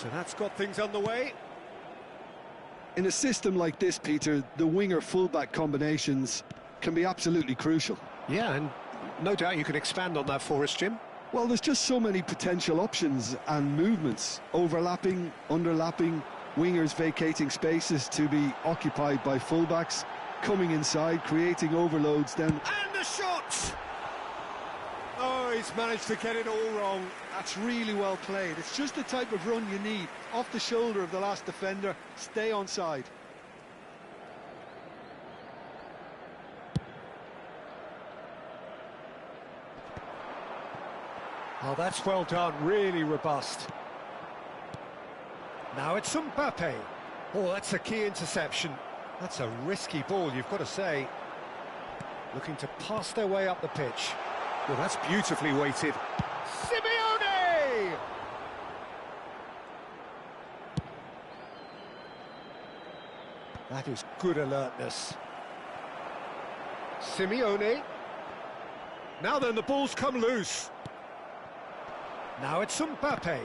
So that's got things underway. In a system like this, Peter, the winger-fullback combinations can be absolutely crucial. Yeah, and no doubt you can expand on that for us, Jim. Well, there's just so many potential options and movements. Overlapping, underlapping, wingers vacating spaces to be occupied by fullbacks, coming inside, creating overloads, then... And the shot! Oh, he's managed to get it all wrong. That's really well played. It's just the type of run you need. Off the shoulder of the last defender, stay onside. Oh, that's well done, really robust. Now it's Mbappe. Oh, that's a key interception. That's a risky ball, you've got to say. Looking to pass their way up the pitch. Well, that's beautifully weighted. Simeone! That is good alertness. Simeone. Now then, the ball's come loose. Now it's Mbappe.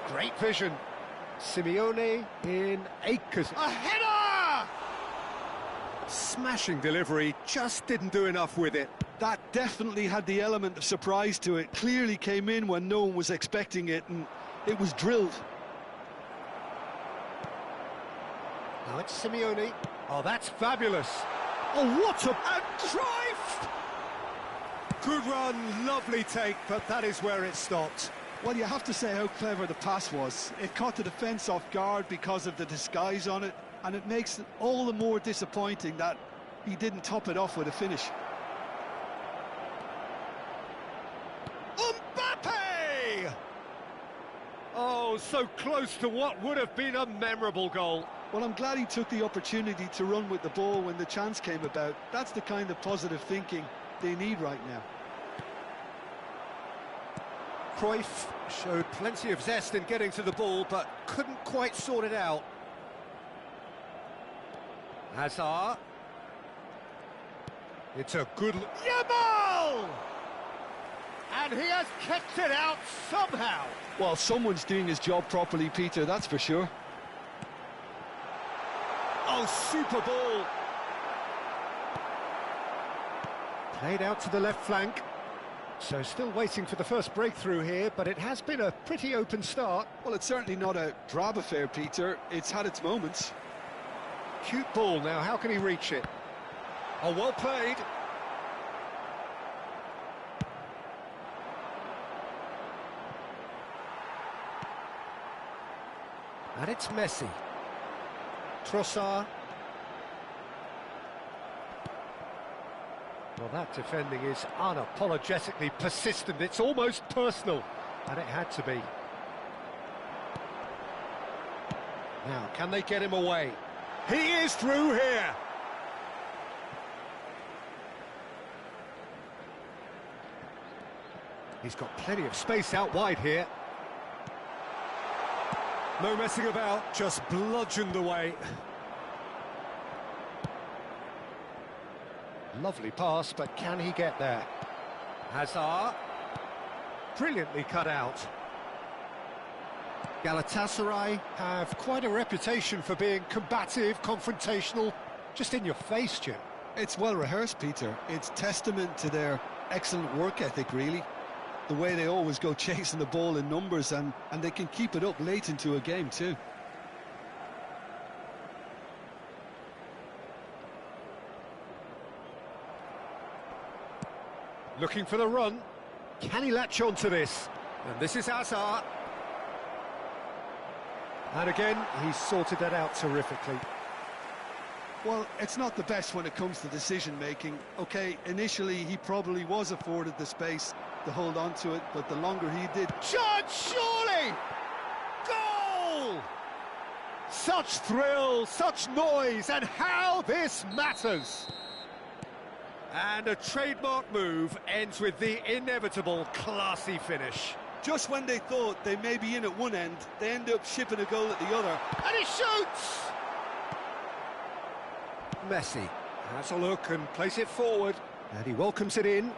Great vision. Simeone in acres. A header! Smashing delivery, just didn't do enough with it. That definitely had the element of surprise to it. Clearly came in when no one was expecting it, and it was drilled. Now it's Simeone. Oh, that's fabulous. Oh, what a... And Cruyff! Good run, lovely take, but that is where it stopped. Well, you have to say how clever the pass was. It caught the defence off guard because of the disguise on it, and it makes it all the more disappointing that he didn't top it off with a finish. Mbappe! Oh, so close to what would have been a memorable goal. Well, I'm glad he took the opportunity to run with the ball when the chance came about. That's the kind of positive thinking they need right now. Cruyff showed plenty of zest in getting to the ball, but couldn't quite sort it out. Hazard. It's a good... Yamal! And he has kept it out somehow. Well, someone's doing his job properly, Peter, that's for sure. Oh, super ball. Played out to the left flank. So still waiting for the first breakthrough here, but it has been a pretty open start. Well, it's certainly not a drab affair, Peter. It's had its moments. Cute ball now, how can he reach it? Oh, well played. And it's Messi. Trossard. Well, that defending is unapologetically persistent. It's almost personal, and it had to be. Now, can they get him away? He is through here! He's got plenty of space out wide here. No messing about, just bludgeoned away. Lovely pass, but can he get there? Hazard. Brilliantly cut out. Galatasaray have quite a reputation for being combative, confrontational, just in your face, Jim. It's well rehearsed, Peter. It's testament to their excellent work ethic, really. The way they always go chasing the ball in numbers, and they can keep it up late into a game too. Looking for the run. Can he latch on to this? And this is Hazard. And again, he's sorted that out terrifically. Well, it's not the best when it comes to decision-making. OK, initially he probably was afforded the space to hold on to it, but the longer he did... Judge, surely! Goal! Such thrill, such noise, and how this matters! And a trademark move ends with the inevitable classy finish. Just when they thought they may be in at one end, they end up shipping a goal at the other. And he shoots! Messi has a look and plays it forward. And he welcomes it in.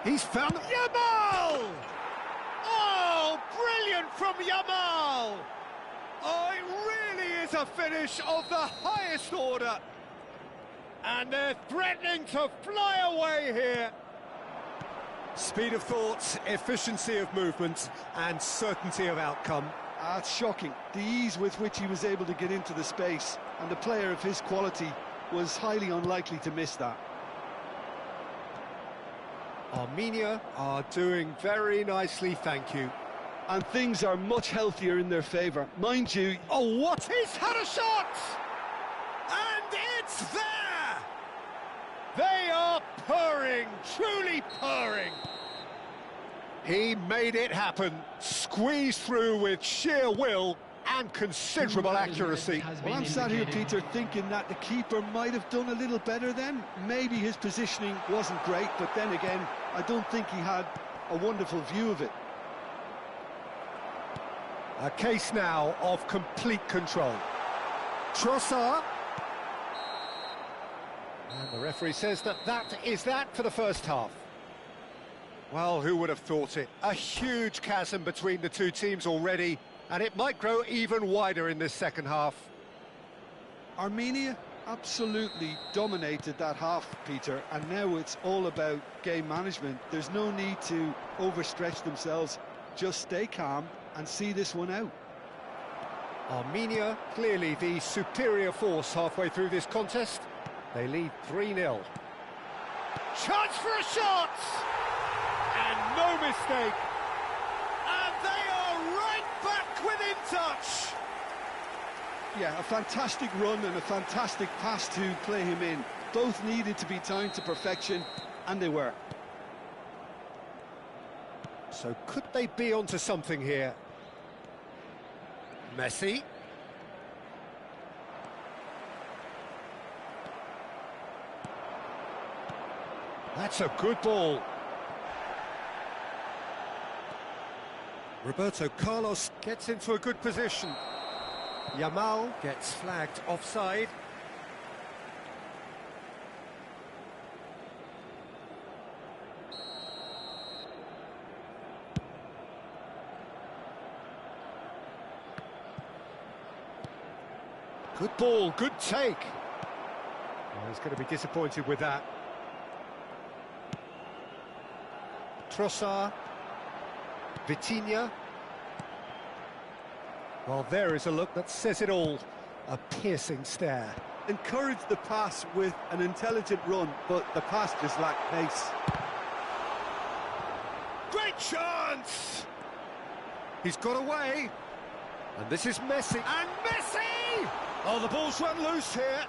He's found Yamal! Oh, brilliant from Yamal! Oh, it really is a finish of the highest order. And they're threatening to fly away here. Speed of thought, efficiency of movement, and certainty of outcome. It's shocking, the ease with which he was able to get into the space, and a player of his quality was highly unlikely to miss that. Armenia are doing very nicely, thank you. And things are much healthier in their favour. Mind you... Oh, what? He's had a shot! And it's there! They are purring, truly purring. He made it happen, squeezed through with sheer will and considerable accuracy. Well, I'm sat here, Peter, thinking that the keeper might have done a little better then. Maybe his positioning wasn't great, but then again, I don't think he had a wonderful view of it. A case now of complete control. Trossard. And the referee says that is that for the first half. Well, who would have thought it? A huge chasm between the two teams already, and it might grow even wider in this second half. Armenia absolutely dominated that half, Peter, and now it's all about game management. There's no need to overstretch themselves. Just stay calm and see this one out. Armenia, clearly the superior force halfway through this contest. They lead 3-0. Chance for a shot! And no mistake. And they are right back within touch. Yeah, a fantastic run and a fantastic pass to play him in. Both needed to be timed to perfection, and they were. So could they be onto something here? Messi. That's a good ball. Roberto Carlos gets into a good position. Yamal gets flagged offside. Good ball, good take. Oh, he's going to be disappointed with that. Trossard. Vitinha. Well, there is a look that says it all. A piercing stare. Encouraged the pass with an intelligent run, but the pass just lacked pace. Great chance! He's got away. And this is Messi. And Messi! Oh, the ball's run loose here.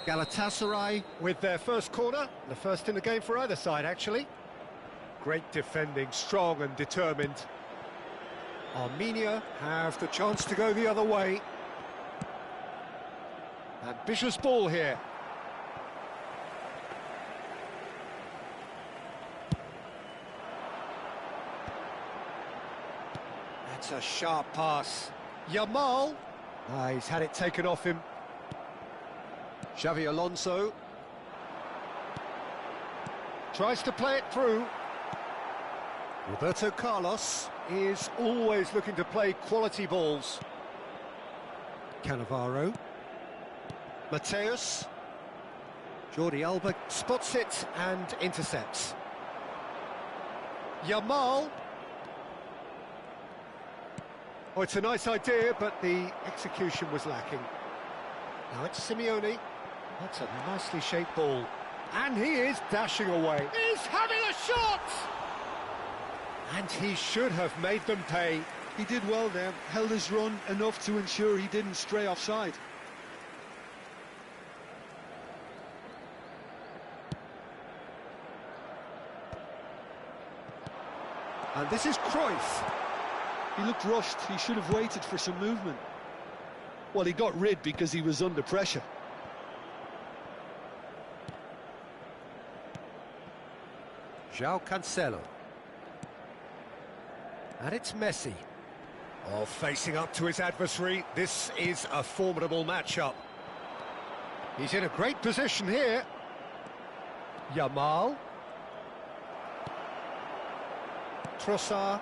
Galatasaray with their first corner, the first in the game for either side, actually. Great defending, strong and determined. Armenia have the chance to go the other way. Ambitious ball here. That's a sharp pass. Yamal. He's had it taken off him. Xavi Alonso tries to play it through. Roberto Carlos is always looking to play quality balls. Cannavaro. Mateus. Jordi Alba spots it and intercepts. Yamal. Oh, it's a nice idea, but the execution was lacking. Now it's Simeone. That's a nicely shaped ball. And he is dashing away. He's having a shot! And he should have made them pay. He did well there, held his run enough to ensure he didn't stray offside. And this is Cruyff. He looked rushed, he should have waited for some movement. Well, he got rid because he was under pressure. João Cancelo. And it's Messi. Oh, facing up to his adversary, this is a formidable matchup. He's in a great position here. Yamal. Trossard.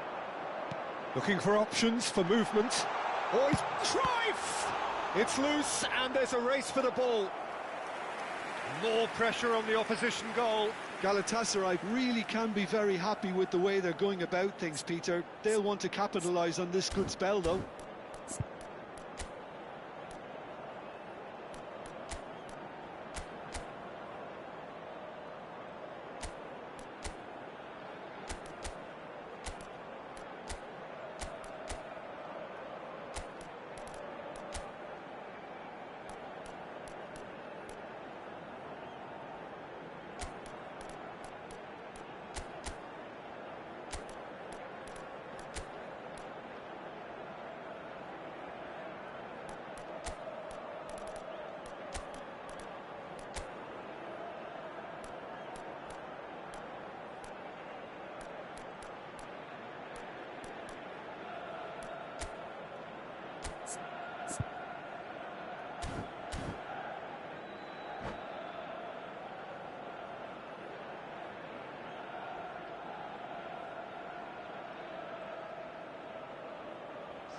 Looking for options for movement. Oh, it's Cruyff! It's loose, and there's a race for the ball. More pressure on the opposition goal. Galatasaray really can be very happy with the way they're going about things, Peter. They'll want to capitalise on this good spell, though.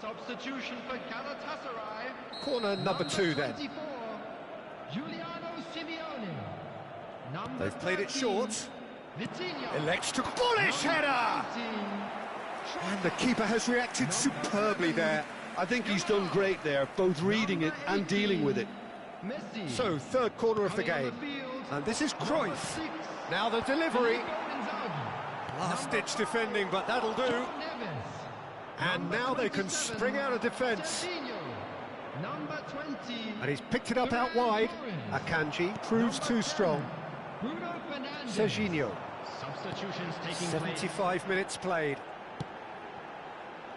Substitution for Galatasaray. Corner number 2 then. 24, Giuliano Simeone. Number They've played it 13, short. Vitinho. Elects to bullish header! 19, And the keeper has reacted superbly there. I think he's done great there, both reading it and dealing with it. Messi. So, third corner of the Coming on game. the field, And this is number Cruyff. 6, Now the delivery. Filippo Inzaghi. Last-ditch defending, but that'll do. João Neves. And Number now they can 27, spring out of defence. Serginho. Number 20. And he's picked it up out wide. Akanji proves too strong. Bruno Fernandes. Serginho. Substitutions taking 75 minutes played.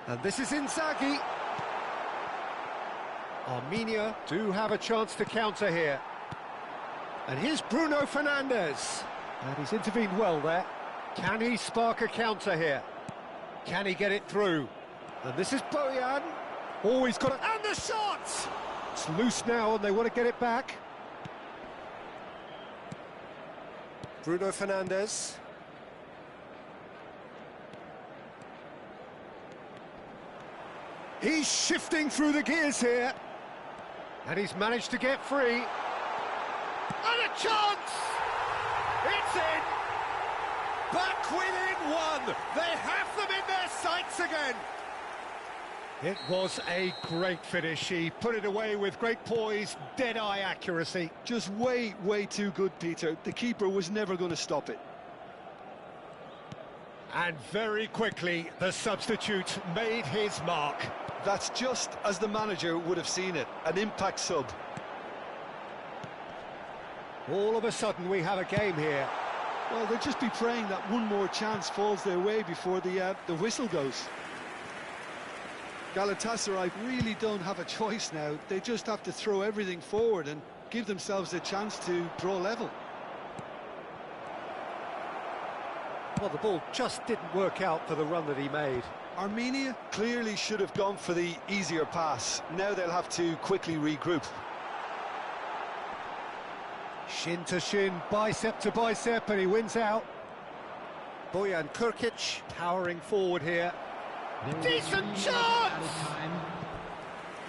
And this is Inzaghi. Armenia do have a chance to counter here. And here's Bruno Fernandes. And he's intervened well there. Can he spark a counter here? Can he get it through? And this is Bojan. Oh, he's got it. And the shot! It's loose now and they want to get it back. Bruno Fernandes. He's shifting through the gears here. And he's managed to get free. And a chance! It's in! Back within one! They have them in their sights again! It was a great finish. He put it away with great poise, dead-eye accuracy. Just way too good, Peter. The keeper was never going to stop it. And very quickly, the substitute made his mark. That's just as the manager would have seen it, an impact sub. All of a sudden, we have a game here. Well, they'll just be praying that one more chance falls their way before the whistle goes. Galatasaray really don't have a choice now. They just have to throw everything forward and give themselves a chance to draw level. Well, the ball just didn't work out for the run that he made. Armenia clearly should have gone for the easier pass. Now they'll have to quickly regroup. Shin to shin, bicep to bicep, and he wins out. Bojan Kurkic powering forward here. Decent chance!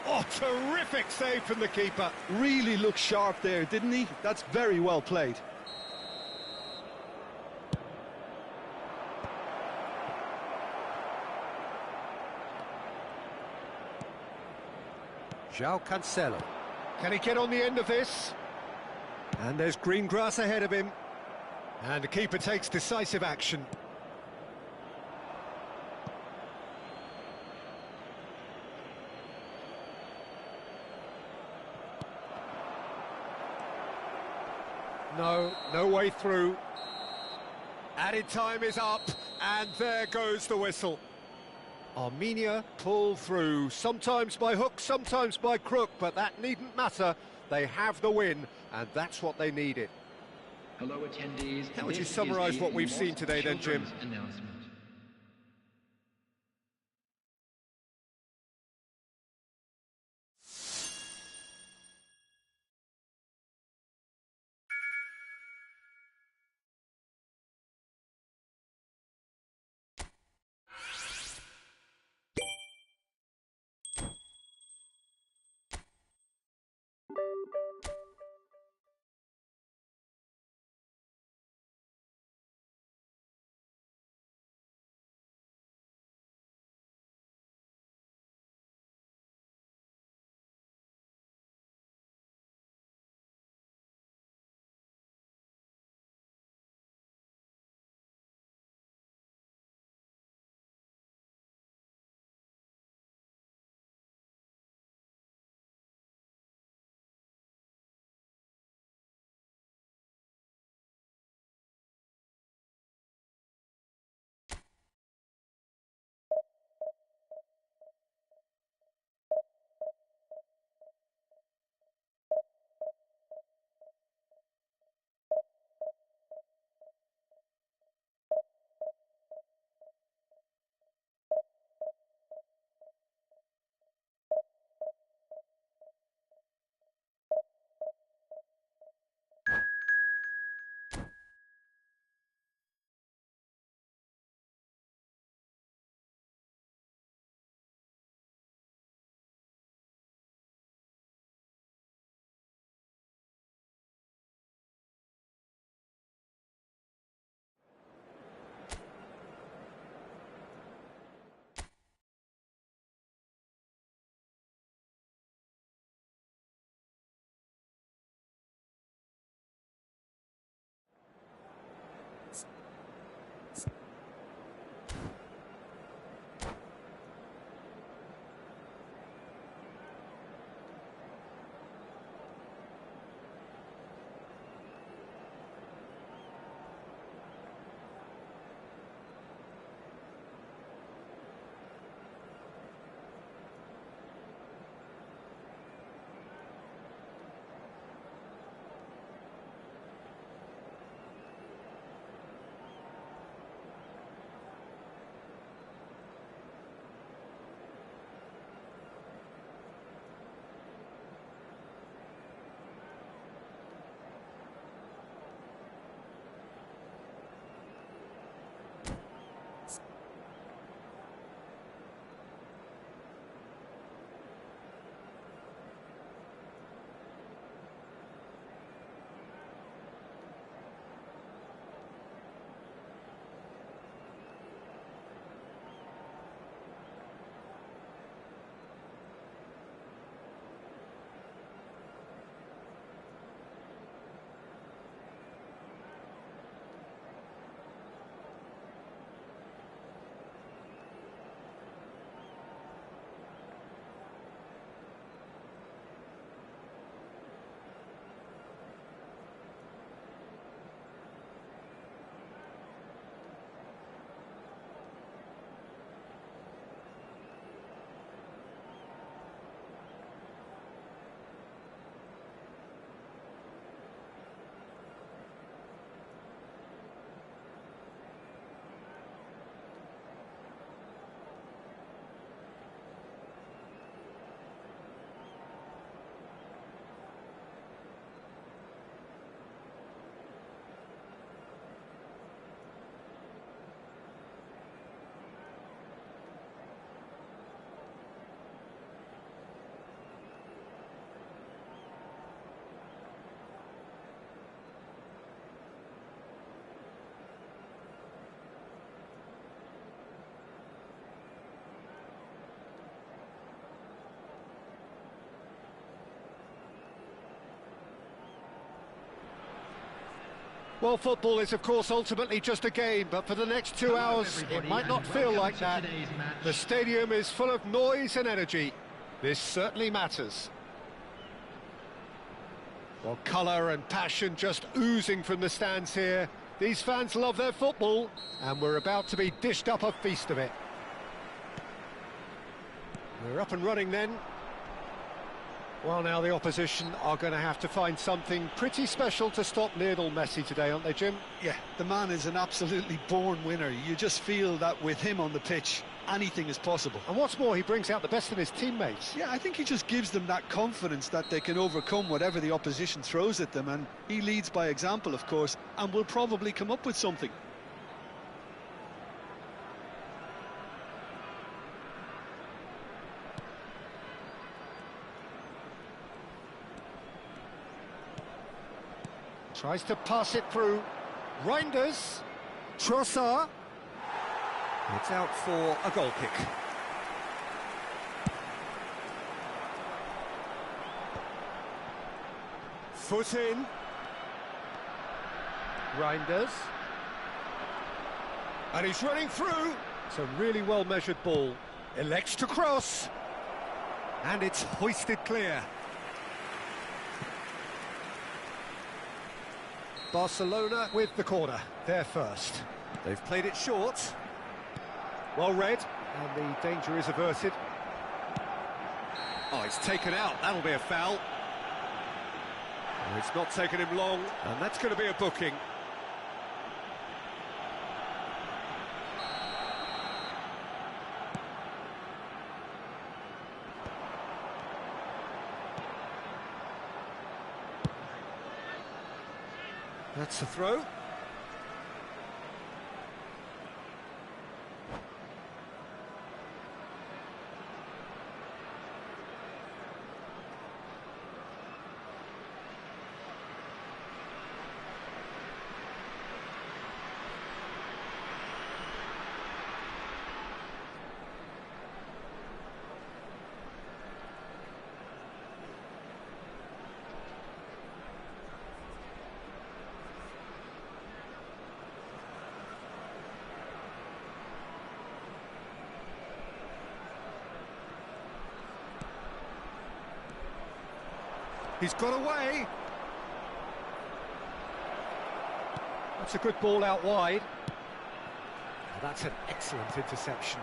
Oh, terrific save from the keeper. Really looked sharp there, didn't he? That's very well played. João Cancelo. Can he get on the end of this? And there's green grass ahead of him. And the keeper takes decisive action. No way through. Added time is up, and there goes the whistle. Armenia pull through, sometimes by hook, sometimes by crook, but that needn't matter. They have the win, and that's what they needed. Hello, attendees. How would you summarise what we've seen today then, Jim? Announcement. Well, football is, of course, ultimately just a game, but for the next 2 hours, it might not feel like that. The stadium is full of noise and energy. This certainly matters. Well, colour and passion just oozing from the stands here. These fans love their football, and we're about to be dished up a feast of it. We're up and running then. Well, now the opposition are going to have to find something pretty special to stop Lionel Messi today, aren't they, Jim? Yeah, the man is an absolutely born winner. You just feel that with him on the pitch, anything is possible. And what's more, he brings out the best in his teammates. Yeah, I think he just gives them that confidence that they can overcome whatever the opposition throws at them, and he leads by example, of course, and will probably come up with something. Tries to pass it through. Reinders. Trossard. It's out for a goal kick. Foot in. Reinders. And he's running through. It's a really well-measured ball. Elects to cross. And it's hoisted clear. Barcelona with the corner, they're first. They've played it short. Well read, and the danger is averted. Oh, it's taken out, that'll be a foul. It's not taken him long, and that's going to be a booking. That's the throw. He's got away. That's a good ball out wide. That's an excellent interception.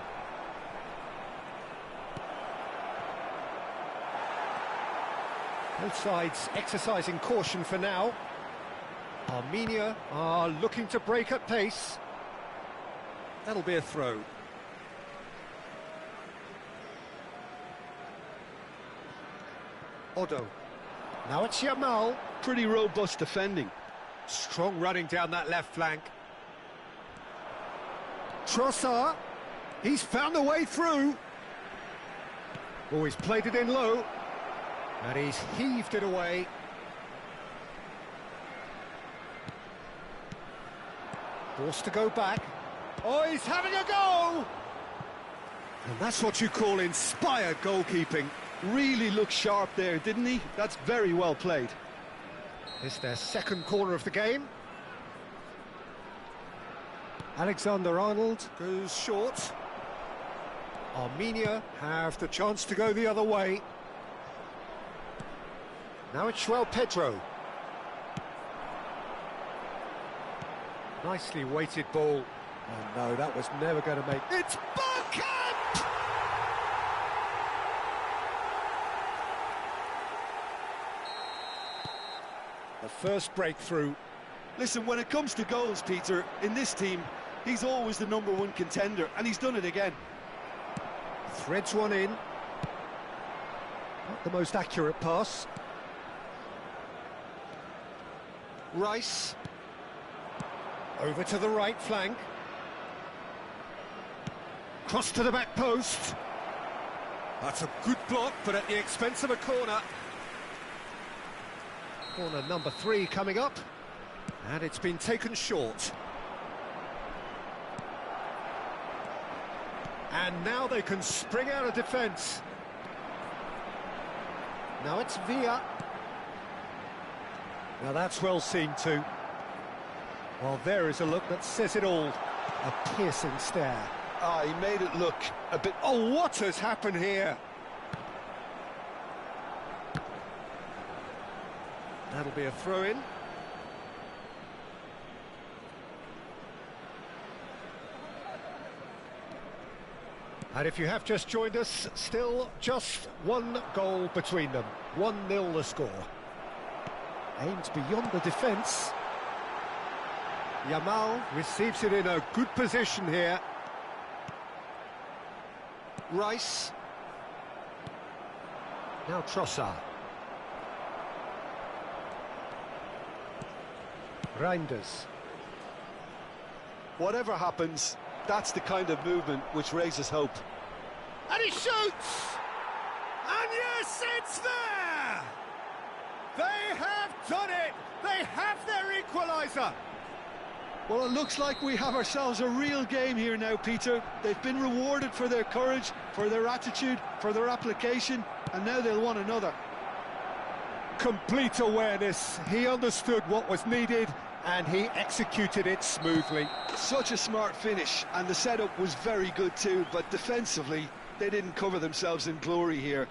Both sides exercising caution for now. Armenia are looking to break at pace. That'll be a throw. Odo. Now it's Yamal. Pretty robust defending. Strong running down that left flank. Trossard. He's found a way through. Oh, he's played it in low. And he's heaved it away. Forced to go back. Oh, he's having a go! And that's what you call inspired goalkeeping. Really looked sharp there, didn't he? That's very well played. It's their second corner of the game. Alexander-Arnold goes short. Armenia have the chance to go the other way. Now it's João Pedro. Nicely weighted ball. Oh no, that was never going to make... It's Bergkamp! The first breakthrough. Listen, when it comes to goals, Peter, in this team, he's always the #1 contender, and he's done it again. Threads one in. Not the most accurate pass. Rice. Over to the right flank. Cross to the back post. That's a good block, but at the expense of a corner. Corner number 3 coming up. And it's been taken short. And now they can spring out of defence. Now it's Villa. Now that's well seen too. Well, there is a look that says it all. A piercing stare. Ah, he made it look a bit... Oh, what has happened here? That'll be a throw-in. And if you have just joined us, still just one goal between them. 1-0 the score. Aimed beyond the defence. Yamal receives it in a good position here. Rice. Now Trossard. Reinders. Whatever happens, that's the kind of movement which raises hope. And he shoots! And yes, it's there! They have done it! They have their equaliser! Well, it looks like we have ourselves a real game here now, Peter. They've been rewarded for their courage, for their attitude, for their application, and now they'll want another. Complete awareness. He understood what was needed, and he executed it smoothly. Such a smart finish, and the setup was very good too, but defensively, they didn't cover themselves in glory here.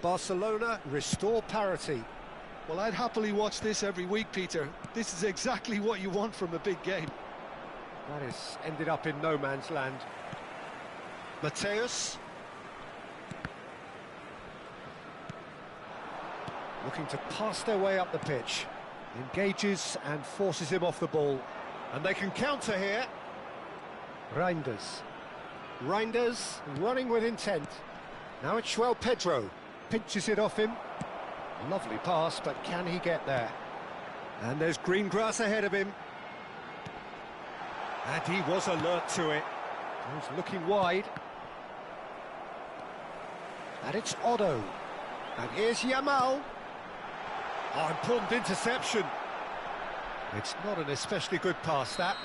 Barcelona restore parity. Well, I'd happily watch this every week, Peter. This is exactly what you want from a big game. That has ended up in no man's land. Mateus. Looking to pass their way up the pitch. Engages and forces him off the ball. And they can counter here. Reinders. Reinders running with intent. Now it's João Pedro. Pinches it off him. Lovely pass, but can he get there? And there's green grass ahead of him. And he was alert to it. He's looking wide. And it's Otto. And here's Yamal. Oh, important interception. It's not an especially good pass, that.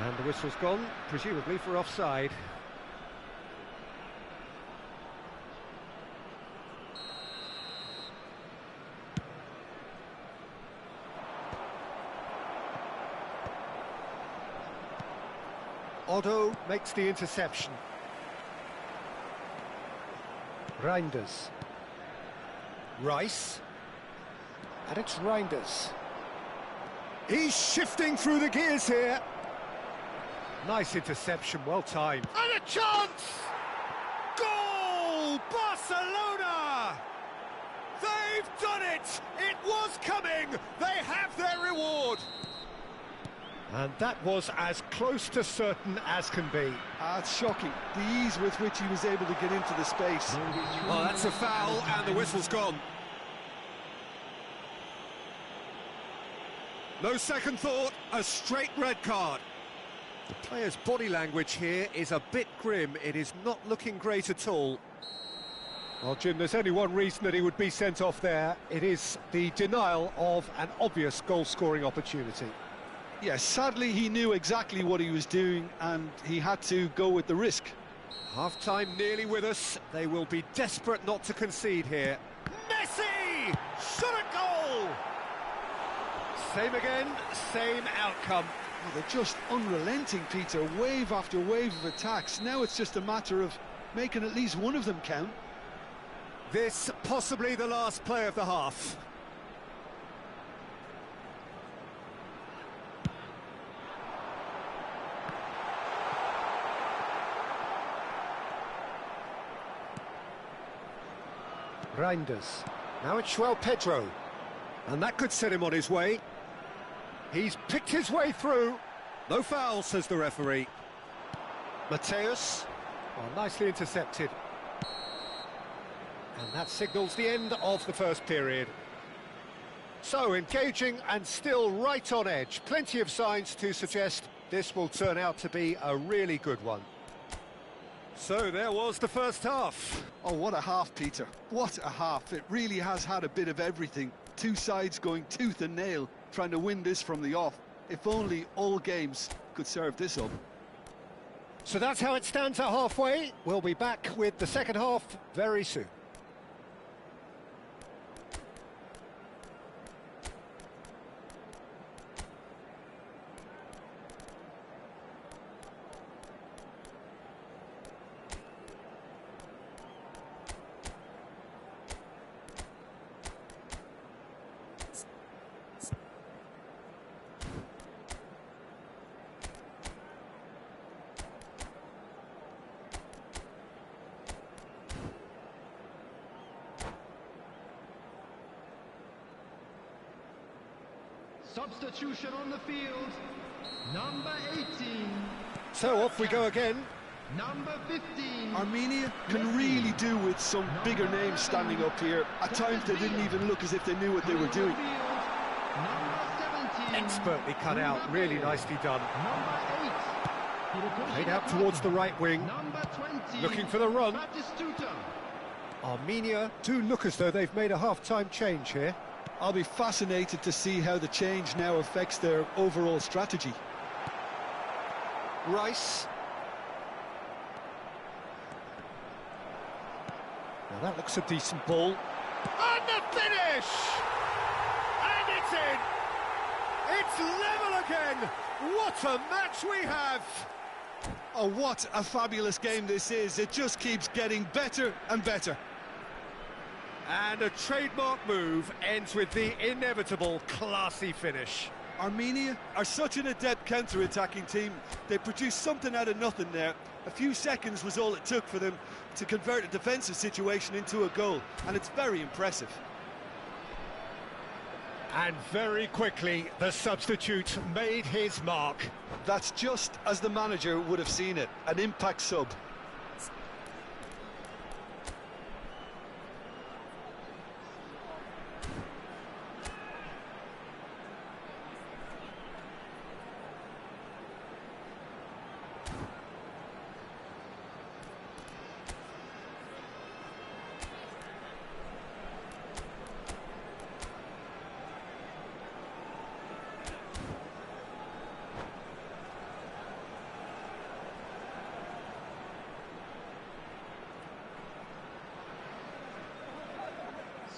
And the whistle's gone, presumably for offside. Otto makes the interception. Reinders. Rice. And it's Reinders. He's shifting through the gears here. Nice interception, well timed. And a chance! Goal! Barcelona! They've done it! It was coming! They have their reward! And that was as close to certain as can be. It's shocking, the ease with which he was able to get into the space. Oh, that's a foul, and the whistle's gone. No second thought, a straight red card. The player's body language here is a bit grim. It is not looking great at all. Well, Jim, there's only one reason that he would be sent off there. It is the denial of an obvious goal-scoring opportunity. Yes, sadly he knew exactly what he was doing and he had to go with the risk. Half-time nearly with us. They will be desperate not to concede here. Messi! Shot a goal! Same again, same outcome. Well, they're just unrelenting, Peter. Wave after wave of attacks. Now it's just a matter of making at least one of them count. This possibly the last play of the half. Reinders. Now it's João Pedro. And that could set him on his way. He's picked his way through. No foul, says the referee. Mateus. Well, nicely intercepted. And that signals the end of the first period. So, engaging and still right on edge. Plenty of signs to suggest this will turn out to be a really good one. So there was the first half. Oh, what a half, Peter. What a half. It really has had a bit of everything. Two sides going tooth and nail, trying to win this from the off. If only all games could serve this up. So that's how it stands at halfway. We'll be back with the second half very soon. Substitution on the field. Number 18. So off we go again. Number 15. Armenia can really do with some bigger names standing up here. At times they didn't even look as if they knew what they were doing. Number 17. Expertly cut out, really nicely done. Number 8. Played out towards the right wing. Number 20. Looking for the run. Batistuta. Armenia do look as though they've made a half-time change here. I'll be fascinated to see how the change now affects their overall strategy. Rice. Now that looks a decent ball. And the finish! And it's in! It's level again! What a match we have! Oh, what a fabulous game this is. It just keeps getting better and better. And a trademark move ends with the inevitable classy finish. Armenia are such an adept counter-attacking team. They produced something out of nothing there. A few seconds was all it took for them to convert a defensive situation into a goal, and it's very impressive. And very quickly, the substitute made his mark. That's just as the manager would have seen it, an impact sub.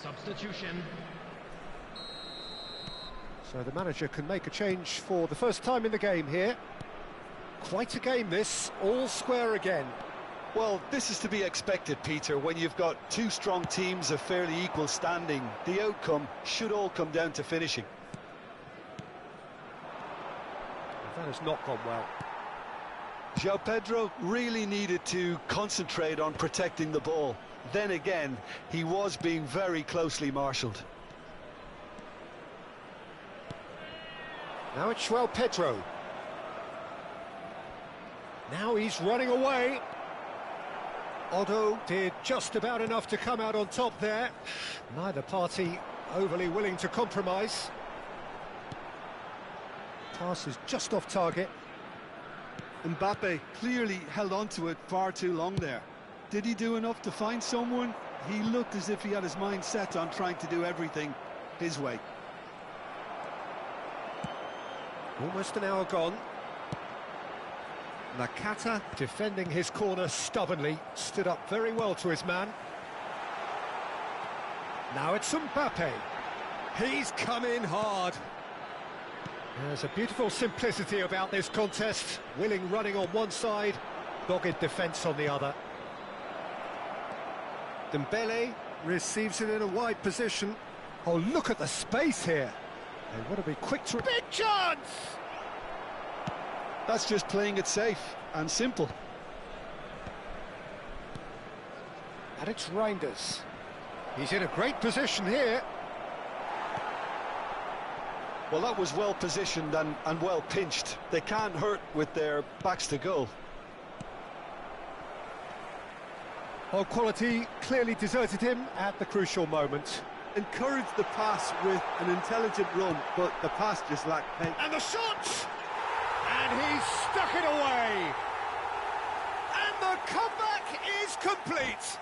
Substitution. So the manager can make a change for the first time in the game here. Quite a game this, all square again. Well, this is to be expected, Peter, when you've got two strong teams of fairly equal standing. The outcome should all come down to finishing. That has not gone well. João Pedro really needed to concentrate on protecting the ball. Then again, he was being very closely marshalled. Now it's João Pedro. Now he's running away. Otto did just about enough to come out on top there. Neither party overly willing to compromise. Pass is just off target. Mbappe clearly held on to it far too long there. Did he do enough to find someone? He looked as if he had his mind set on trying to do everything his way. Almost an hour gone. Nakata, defending his corner stubbornly, stood up very well to his man. Now it's Mbappe. He's come in hard. There's a beautiful simplicity about this contest. Willing running on one side, dogged defence on the other. Dembele receives it in a wide position. Oh, look at the space here. They want to be quick to... Big chance! That's just playing it safe and simple. And it's Reinders. He's in a great position here. Well, that was well positioned and well pinched. They can't hurt with their backs to goal. Well, quality clearly deserted him at the crucial moment. Encouraged the pass with an intelligent run, but the pass just lacked pace. And the shot! And he's stuck it away! And the comeback is complete!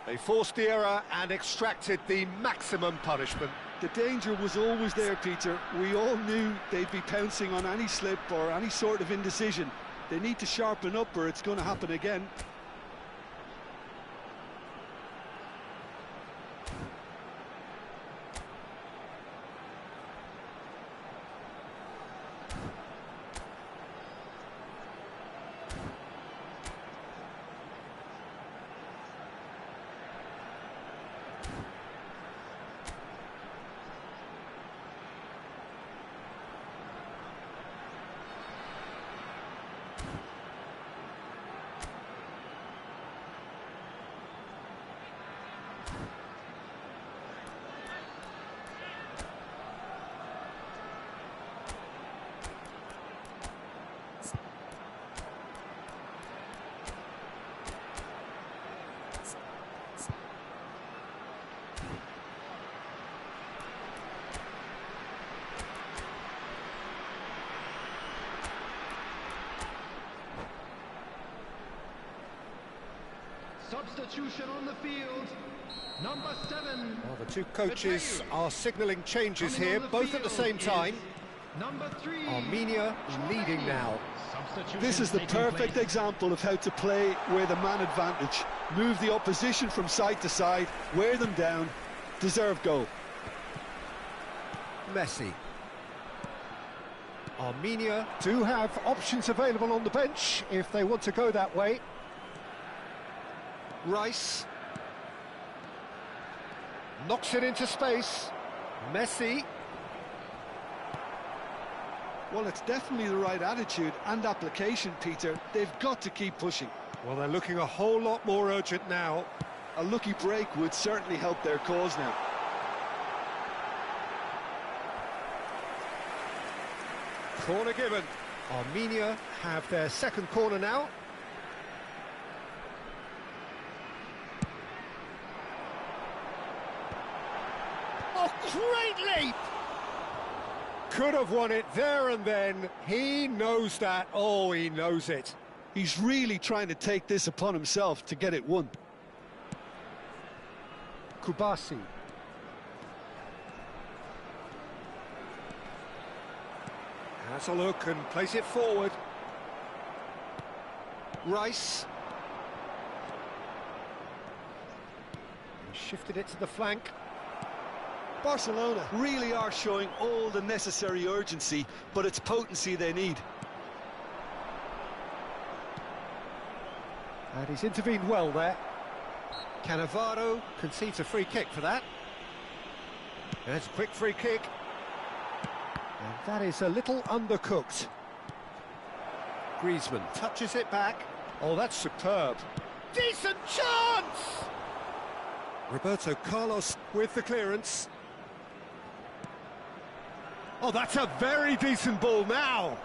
They forced the error and extracted the maximum punishment. The danger was always there, Peter. We all knew they'd be pouncing on any slip or any sort of indecision. They need to sharpen up or it's going to happen again. Substitution on the field. Number 7. Well, the two coaches are signalling changes Coming here, on the both at the field same time. Number 3. Armenia leading now. This is the perfect example of how to play with a man advantage. Move the opposition from side to side, wear them down, deserve goal. Messi. Armenia do have options available on the bench if they want to go that way. Rice. Knocks it into space. Messi. Well, it's definitely the right attitude and application, Peter. They've got to keep pushing. Well, they're looking a whole lot more urgent now. A lucky break would certainly help their cause now. Corner given. Armenia have their second corner now. Oh, great leap! Could have won it there and then. He knows that. Oh, he knows it. He's really trying to take this upon himself to get it won. Kubasi. Has a look and plays it forward. Rice. He shifted it to the flank. Barcelona really are showing all the necessary urgency, but it's potency they need. And he's intervened well there. Cannavaro concedes a free kick for that. There's a quick free kick. And that is a little undercooked. Griezmann touches it back. Oh, that's superb. Decent chance! Roberto Carlos with the clearance. Oh, that's a very decent ball now.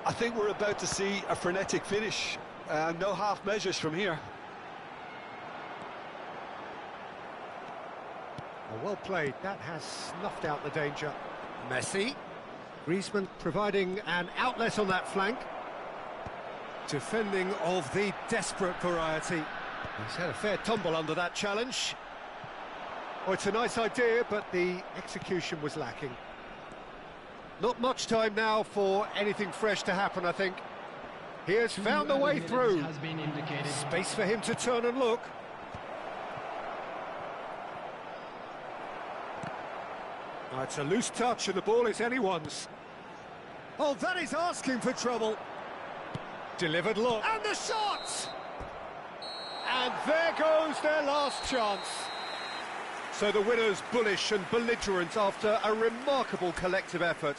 I think we're about to see a frenetic finish. No half measures from here. Oh, well played. That has snuffed out the danger. Messi. Griezmann providing an outlet on that flank. Defending of the desperate variety. He's had a fair tumble under that challenge. Oh, it's a nice idea, but the execution was lacking. Not much time now for anything fresh to happen, I think. He has found a way through. Has been indicated. Space for him to turn and look. Oh, it's a loose touch and the ball is anyone's. Oh, that is asking for trouble. Delivered look. And the shot! And there goes their last chance. So the winners bullish and belligerent after a remarkable collective effort.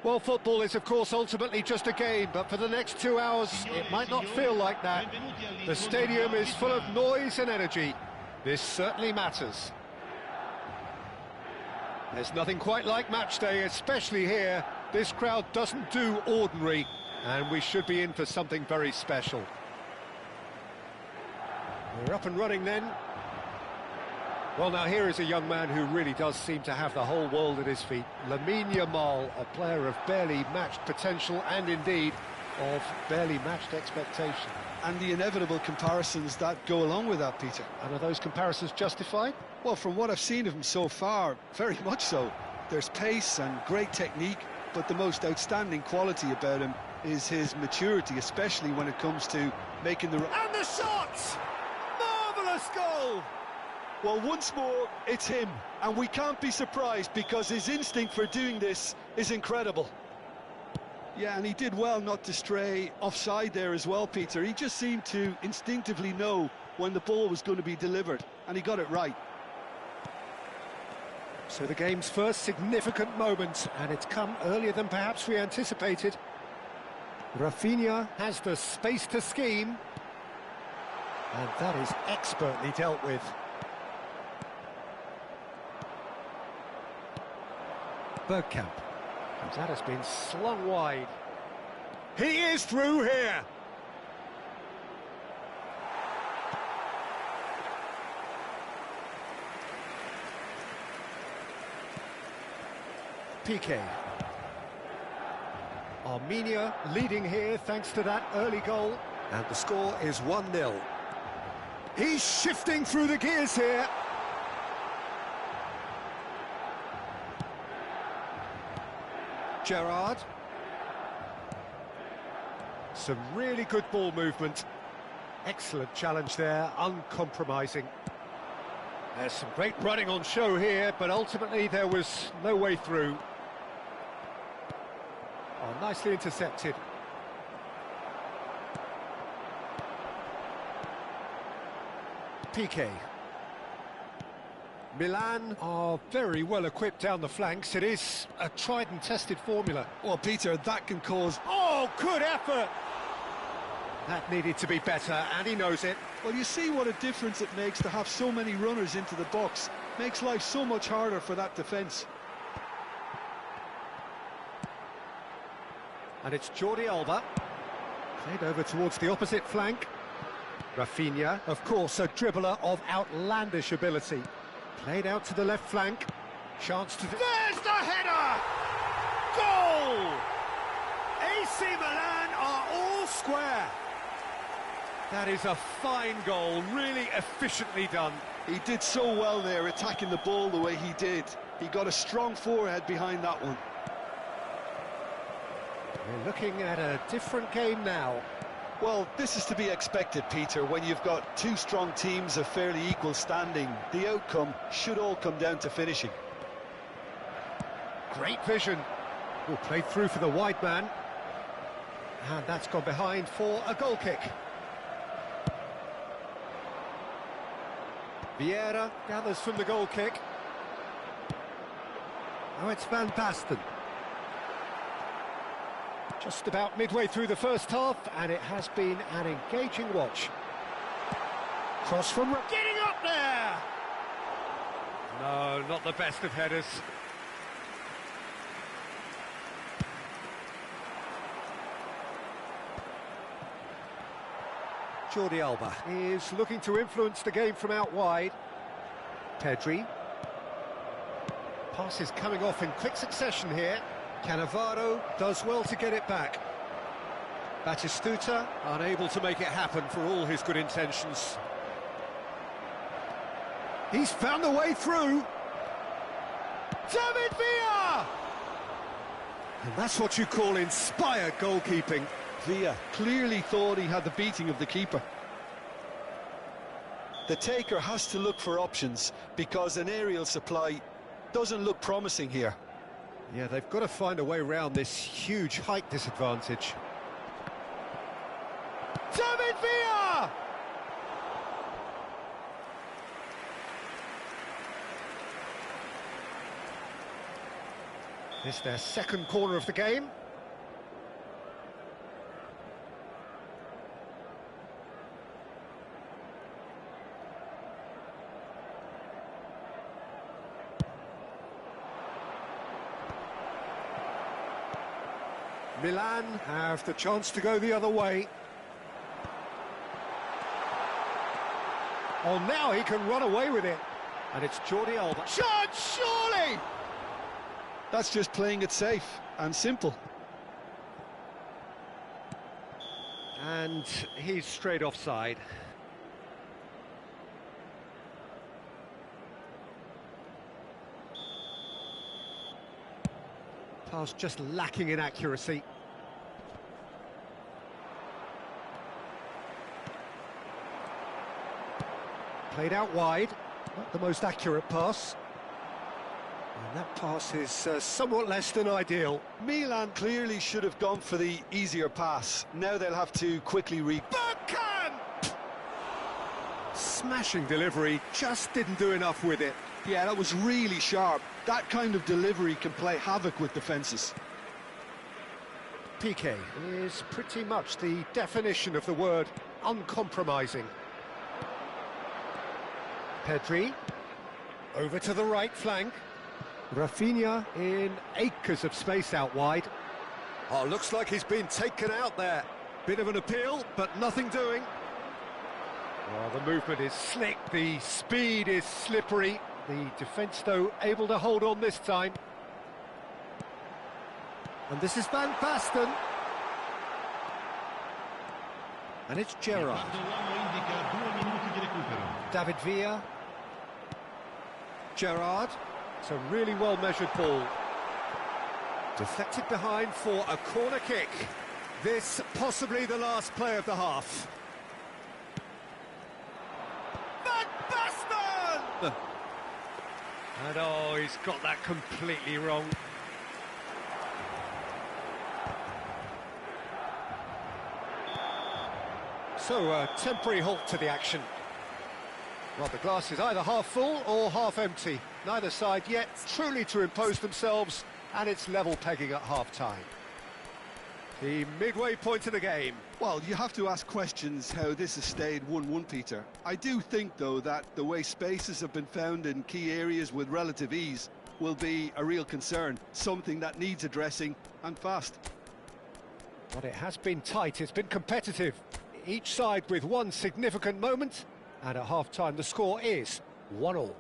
Well, football is, of course, ultimately just a game, but for the next 2 hours, it might not feel like that. The stadium is full of noise and energy. This certainly matters. There's nothing quite like match day, especially here. This crowd doesn't do ordinary, and we should be in for something very special. We're up and running then. Well, now here is a young man who really does seem to have the whole world at his feet. Lamine Yamal, a player of barely matched potential and indeed of barely matched expectation. And the inevitable comparisons that go along with that, Peter. And are those comparisons justified? Well, from what I've seen of him so far, very much so. There's pace and great technique, but the most outstanding quality about him is his maturity, especially when it comes to making the... And the shot! Marvellous goal! Well, once more, it's him, and we can't be surprised because his instinct for doing this is incredible. Yeah, and he did well not to stray offside there as well, Peter. He just seemed to instinctively know when the ball was going to be delivered, and he got it right. So the game's first significant moment, and it's come earlier than perhaps we anticipated. Rafinha has the space to scheme, and that is expertly dealt with. Bergkamp. That has been slung wide. He is through here. Piqué. Armenia leading here thanks to that early goal. And the score is 1-0. He's shifting through the gears here. Gerrard. Some really good ball movement. Excellent challenge there, uncompromising. There's some great running on show here, but ultimately there was no way through. Oh, nicely intercepted. Piqué. Milan are very well equipped down the flanks. It is a tried and tested formula. Well, Peter, that can cause... Oh, good effort! That needed to be better, and he knows it. Well, you see what a difference it makes to have so many runners into the box. Makes life so much harder for that defence. And it's Jordi Alba. Played over towards the opposite flank. Rafinha, of course, a dribbler of outlandish ability. Played out to the left flank. Chance to... There's the header! Goal! AC Milan are all square. That is a fine goal, really efficiently done. He did so well there, attacking the ball the way he did. He got a strong forehead behind that one. We're looking at a different game now. Well, this is to be expected, Peter. When you've got two strong teams of fairly equal standing, the outcome should all come down to finishing. Great vision. Well, played through for the wide man. And that's gone behind for a goal kick. Vieira gathers from the goal kick. Now it's Van Basten. Just about midway through the first half, and it has been an engaging watch. Cross from... Getting up there! No, not the best of headers. Jordi Alba is looking to influence the game from out wide. Pedri. Passes coming off in quick succession here. Cannavaro does well to get it back. Batistuta unable to make it happen for all his good intentions. He's found the way through. David Villa! And that's what you call inspired goalkeeping. Villa clearly thought he had the beating of the keeper. The taker has to look for options because an aerial supply doesn't look promising here. Yeah, they've got to find a way around this huge height disadvantage. David Villa! It's their second corner of the game. Milan have the chance to go the other way. Oh, now he can run away with it. And it's Jordi Alba. Shot, surely! That's just playing it safe and simple. And he's straight offside. Pass just lacking in accuracy. Played out wide, not the most accurate pass. And that pass is somewhat less than ideal. Milan clearly should have gone for the easier pass. Now they'll have to quickly Bergkamp! Smashing delivery, just didn't do enough with it. Yeah, that was really sharp. That kind of delivery can play havoc with defences. Piqué is pretty much the definition of the word uncompromising. Pedri, over to the right flank. Rafinha in acres of space out wide. Oh, looks like he's been taken out there. Bit of an appeal, but nothing doing. Oh, the movement is slick, the speed is slippery. The defence, though, able to hold on this time. And this is Van Basten. And it's Gerrard. David Villa. Gerrard. It's a really well-measured ball. Deflected behind for a corner kick. This possibly the last play of the half. Van Basten! And oh, he's got that completely wrong. So, a temporary halt to the action. Well, the glass is either half full or half empty. Neither side yet truly to impose themselves, and it's level pegging at half-time. The midway point of the game. Well, you have to ask questions how this has stayed 1-1, Peter. I do think, though, that the way spaces have been found in key areas with relative ease will be a real concern, something that needs addressing, and fast. But it has been tight, it's been competitive. Each side with one significant moment, and at half-time the score is 1-1.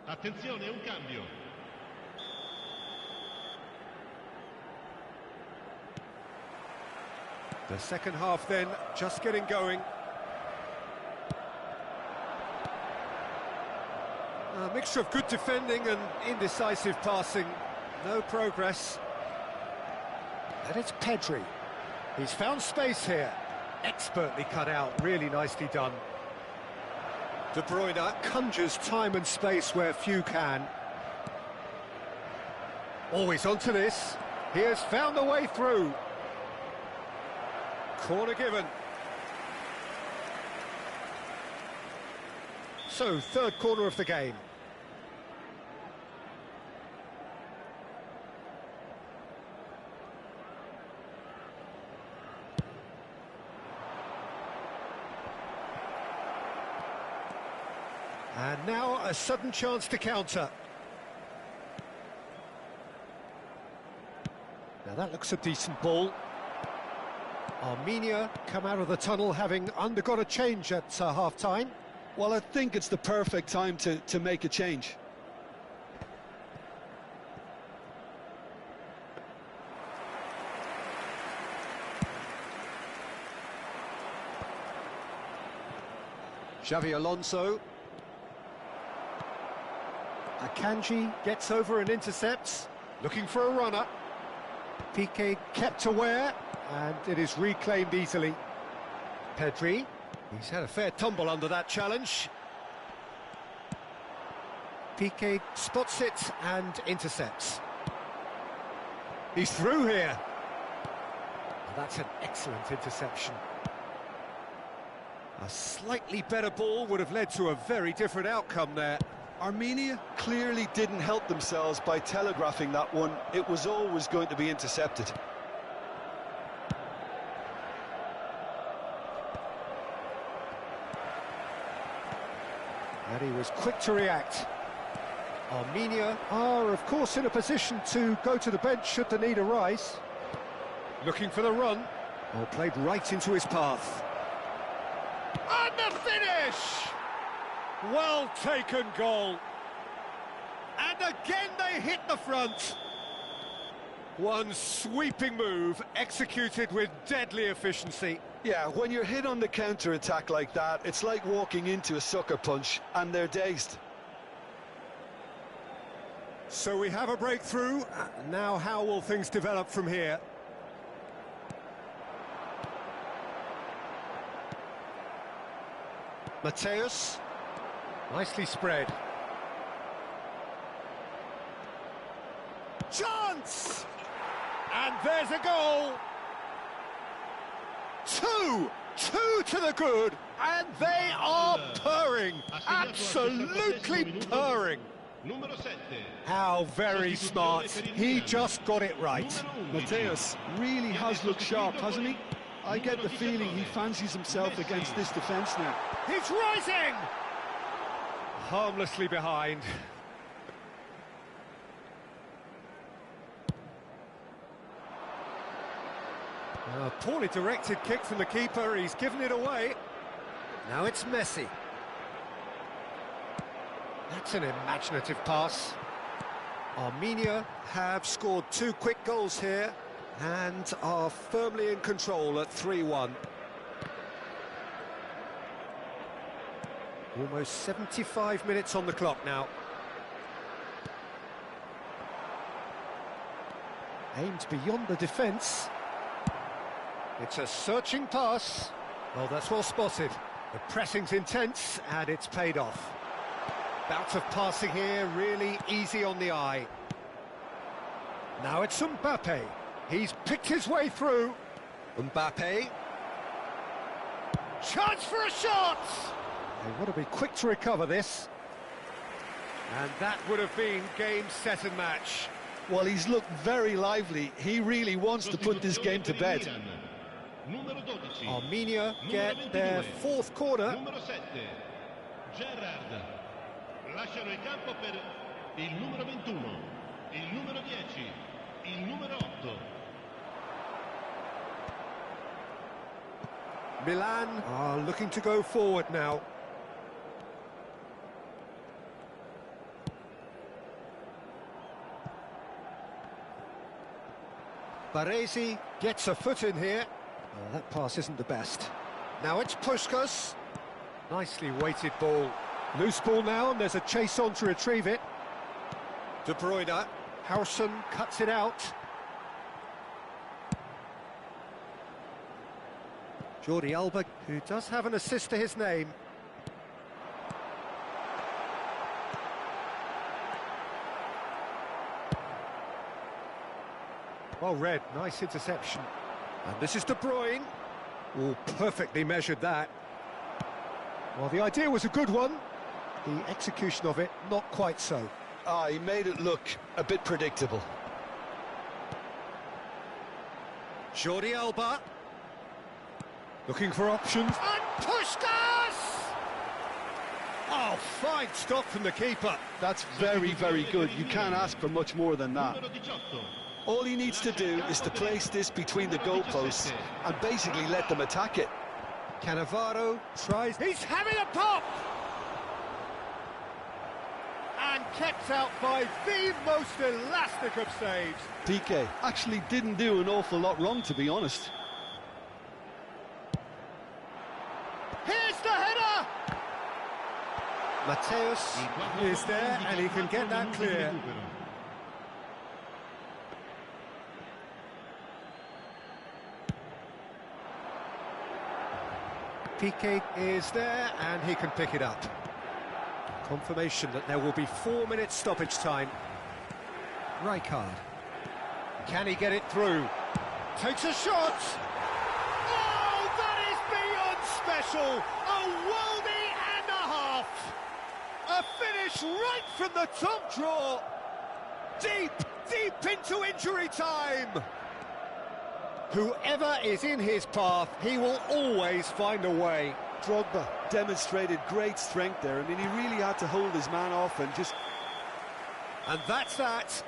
Attenzione, un cambio. The second half then, just getting going. A mixture of good defending and indecisive passing. No progress. And it's Pedri. He's found space here. Expertly cut out, really nicely done. De Bruyne conjures time and space where few can. Always onto this. He has found a way through. Corner given. So, third corner of the game. And now a sudden chance to counter. Now that looks a decent ball. Armenia come out of the tunnel having undergone a change at half-time. Well, I think it's the perfect time to make a change. Xavi Alonso. Akanji gets over and intercepts, looking for a runner. Piqué kept aware, and it is reclaimed easily. Pedri, he's had a fair tumble under that challenge. Piqué spots it and intercepts. He's through here. Well, that's an excellent interception. A slightly better ball would have led to a very different outcome there. Armenia clearly didn't help themselves by telegraphing that one. It was always going to be intercepted. And he was quick to react. Armenia are, of course, in a position to go to the bench should the need arise. Looking for the run. Oh, played right into his path. And the finish! Well taken goal. And again they hit the front. One sweeping move executed with deadly efficiency. Yeah, when you're hit on the counter-attack like that, it's like walking into a sucker punch and they're dazed. So we have a breakthrough. Now how will things develop from here? Mateus, nicely spread. Chance! And there's a goal! Two to the good, and they are purring, absolutely purring. How very smart, he just got it right. Mateus really has looked sharp, hasn't he? I get the feeling he fancies himself against this defence now. He's rising! Harmlessly behind. A poorly directed kick from the keeper, he's given it away. Now it's Messi. That's an imaginative pass. Armenia have scored 2 quick goals here and are firmly in control at 3-1. Almost 75 minutes on the clock now. Aimed beyond the defence. It's a searching pass. Oh, that's well spotted. The pressing's intense and it's paid off. Bout of passing here, really easy on the eye. Now it's Mbappe. He's picked his way through. Mbappe. Chance for a shot! They want to be quick to recover this. And that would have been game, set and match. Well, he's looked very lively. He really wants to put this game to bed. Armenia get their 4th corner. Lasciano il campo per il numero 21, il numero 10, il numero 8. Milan are looking to go forward now. Baresi gets a foot in here. Oh, that pass isn't the best. Now it's Puskás. Nicely weighted ball. Loose ball now, and there's a chase on to retrieve it. De Bruyne. Howson cuts it out. Jordi Alba, who does have an assist to his name. Well read, nice interception. And this is De Bruyne. Oh, perfectly measured that. Well, the idea was a good one. The execution of it, not quite so. He made it look a bit predictable. Jordi Alba. Looking for options. And Puskás! Oh, fine stop from the keeper. That's very, very good. You can't ask for much more than that. All he needs to do is to place this between the goalposts and basically let them attack it. Cannavaro tries. He's having a pop! And kept out by the most elastic of saves. Piqué actually didn't do an awful lot wrong, to be honest. Here's the header! Mateus is there and he can get that clear. Piqué is there and he can pick it up. Confirmation that there will be 4 minutes stoppage time. Rijkaard. Can he get it through? Takes a shot! Oh, that is beyond special! A worldie and a half! A finish right from the top draw! Deep, deep into injury time! Whoever is in his path, he will always find a way. Drogba demonstrated great strength there. I mean, he really had to hold his man off and just... And that's that.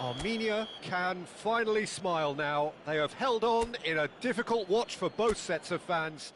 Armenia can finally smile now. They have held on in a difficult watch for both sets of fans.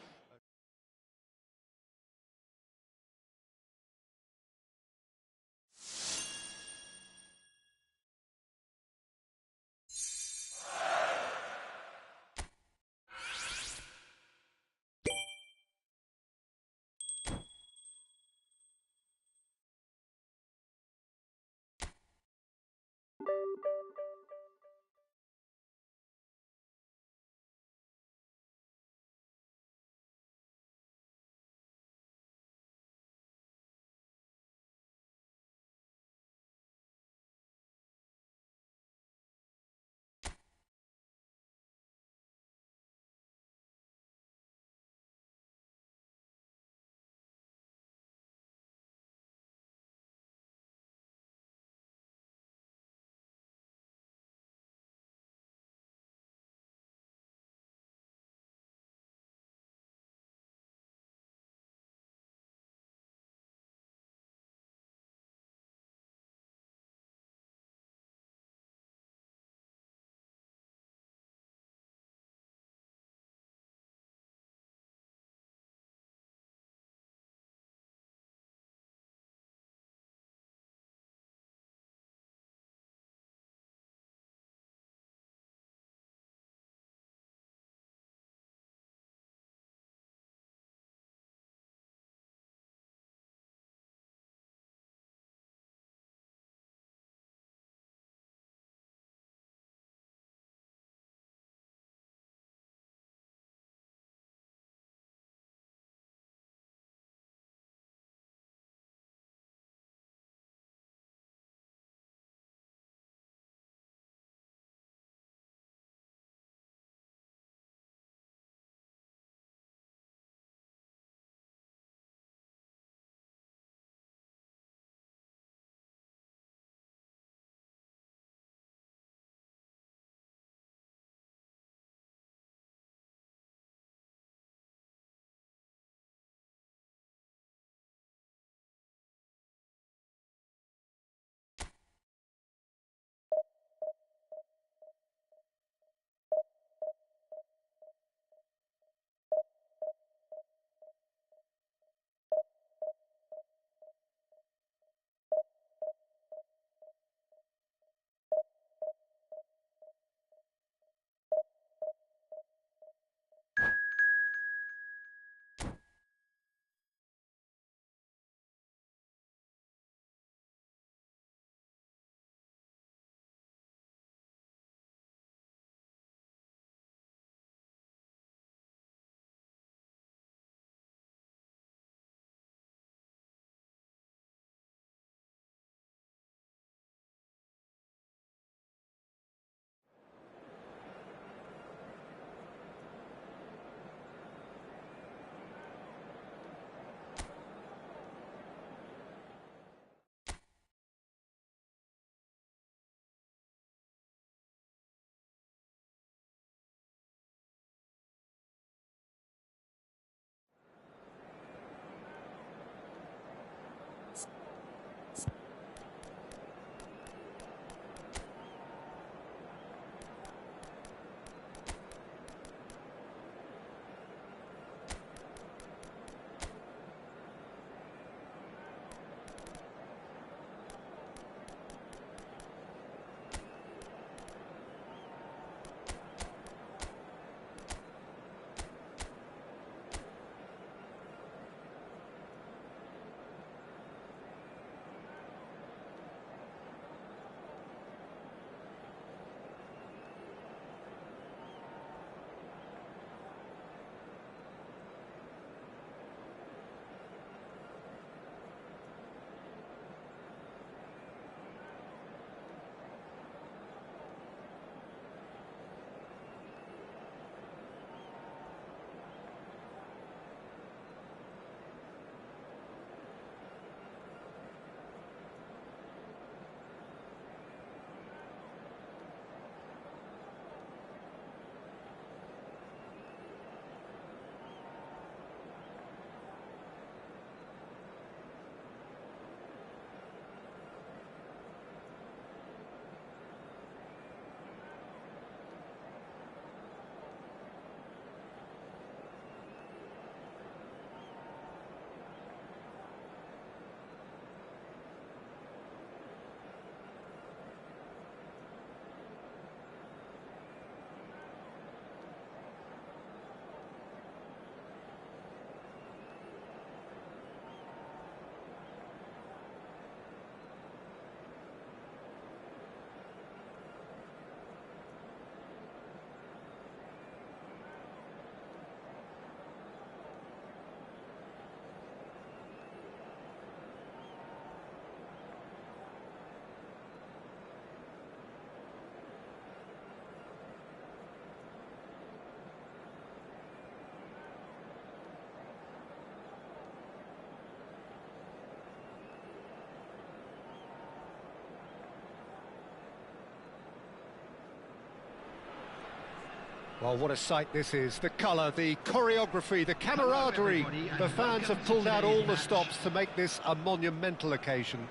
Well, what a sight this is. The colour, the choreography, the camaraderie. The fans have pulled out all the stops to make this a monumental occasion.